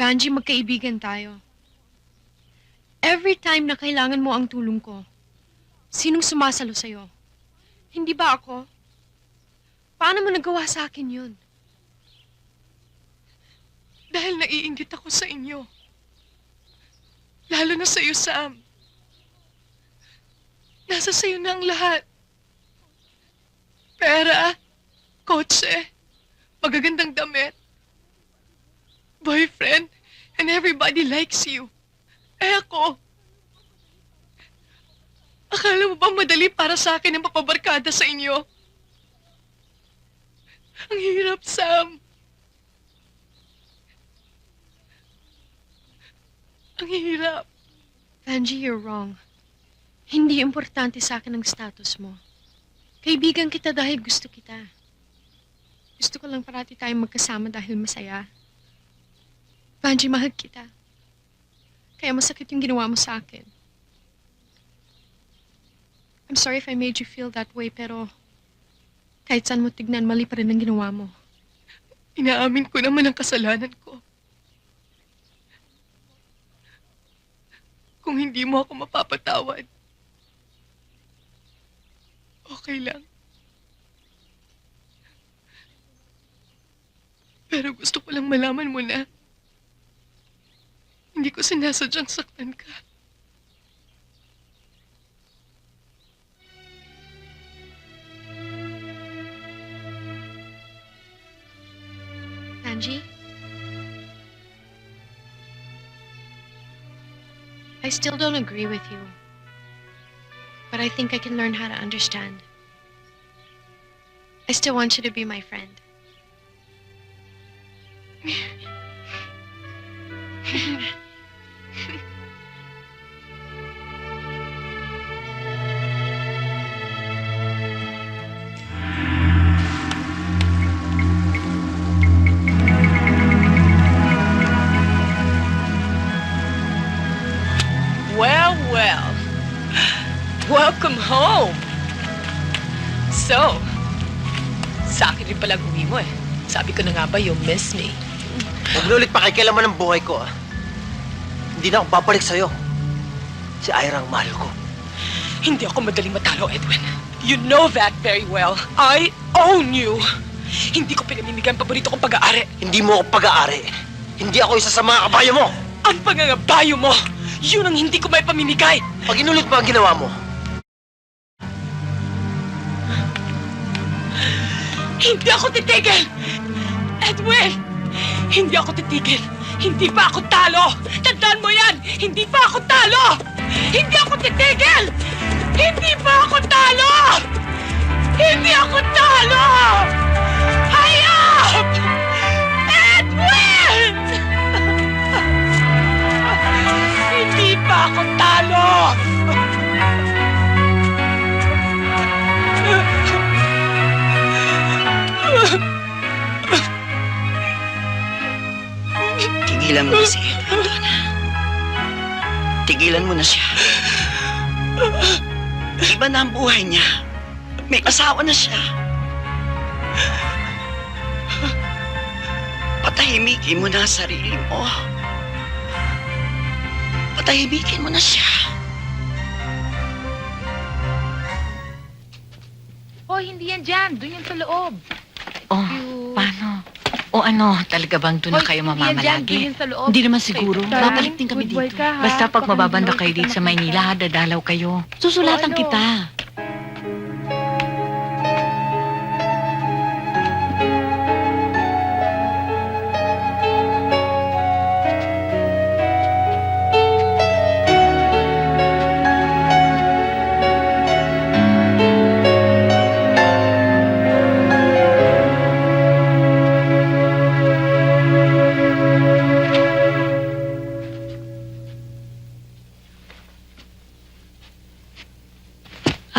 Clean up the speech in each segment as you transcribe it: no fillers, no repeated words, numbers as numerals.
Vanji, magkaibigan tayo. Every time na kailangan mo ang tulong ko, sinong sumasalo sa'yo? Hindi ba ako? Paano mo nagawa sa akin yun? Dahil naiinggit ako sa inyo. Lalo na sa'yo, Sam. Nasa sa'yo na ang lahat. Pera, kotse, magagandang damit, boyfriend, and everybody likes you. Eh ako, akala mo ba madali para sa akin ang papabarkada sa inyo? Ang hirap, Sam. Ang hirap. Vanji, you're wrong. Hindi importante sa akin ang status mo. Kaibigan kita dahil gusto kita. Gusto ko lang parati tayong magkasama dahil masaya. Vanji, mahal kita. Kaya masakit yung ginawa mo sa akin. I'm sorry if I made you feel that way, pero kahit saan mo tignan, mali pa rin ang ginawa mo. Inaamin ko naman ang kasalanan ko. Kung hindi mo ako mapapatawad, okay lang. Pero gusto ko lang malaman mo na hindi ko sinasadyang saktan ka. Vanji? I still don't agree with you. But I think I can learn how to understand. I still want you to be my friend. Well, well. Welcome home. So, sa akin rin palang uwi mo eh. Sabi ko na nga ba, you miss me. Huwag na ulit pakikialaman ng buhay ko, ah. Hindi na ako babalik sa'yo. Si Ira ang mahal ko. Hindi ako madaling matalo, Edwin. You know that very well. I own you. Hindi ko pinamimigay ang paborito kong pag-aari. Hindi mo ako pag-aari. Hindi ako isa sa mga kabayo mo. Ang pangangabayo mo, yun ang hindi ko may pamimigay. Pag inulit mo ang ginawa mo, Hindi ako titigil! Edwin! Hindi ako titigil! Hindi pa ako talo! Tandaan mo yan! Hindi pa ako talo! Hindi ako titigil! Hindi pa ako talo! Hindi ako talo! Hayop! Edwin! Hindi pa ako talo! Tigilan mo na si Edwin, Donna. Tigilan mo na siya. Iba na ang buhay niya. May asawa na siya. Patahimikin mo na ang sarili mo. Patahimikin mo na siya. Oh, hindi yan dyan. Doon yan sa loob. Oh, paano? O ano, talaga bang doon na Hoy, kayo hindi yan dyan. Doon mamamalagi? yan sa loob. Hindi naman siguro. Darling, Babalik din kami good boy dito. ka, ha? Basta pag Baka mababanda hindi kayo kita dito sa makita. Maynila, dadalaw kayo. Susulatan ano? kita.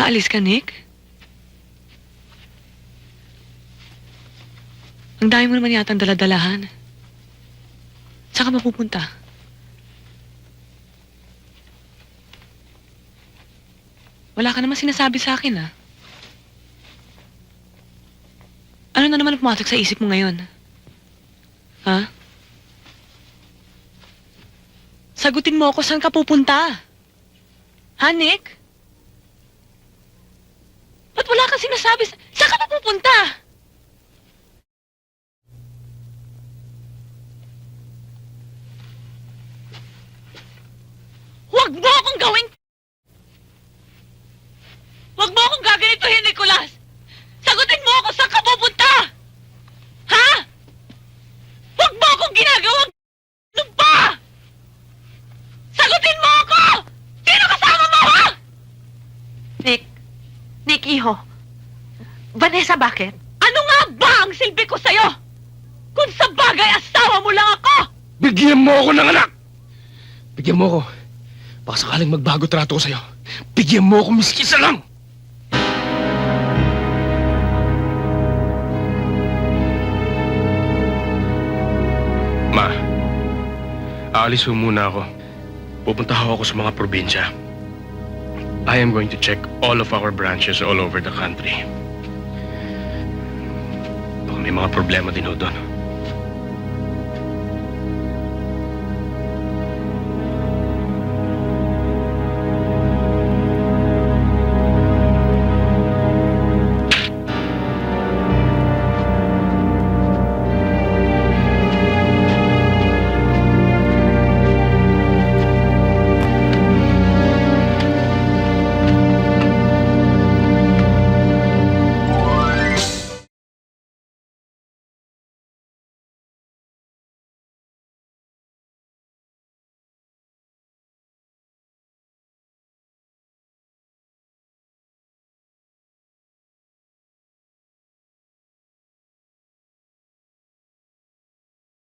Aalis ka, Nick? Ang dami mo naman yata ang daladalahan. Saan ka mapupunta? Wala ka naman sinasabi sa akin, ah. Ano na naman ang pumasok sa isip mo ngayon? Ha? Sagutin mo ako, saan ka pupunta? Ha, Nick? Ba't wala kang sinasabi? Saan ka pa pupunta? Huwag mo akong gawing... Huwag mo akong gaganituhin, Nicolas! Sagutin mo ako, saan ka pupunta? Ha? Huwag mo akong ginagawang... Ano ba? Sagutin mo ako! Sino kasama mo, ha? Nick, iho. Vanessa, bakit? Ano nga ba ang silbi ko sa'yo? Kung sa bagay, asawa mo lang ako! Bigyan mo ako ng anak! Bigyan mo ako. Baka sakaling magbago trato ko sa'yo. Bigyan mo ako miski isa lang! Ma, aalis ho muna ako. Pupunta ho ako sa mga probinsya. I am going to check all of our branches all over the country. Baka may mga problema din ho doon.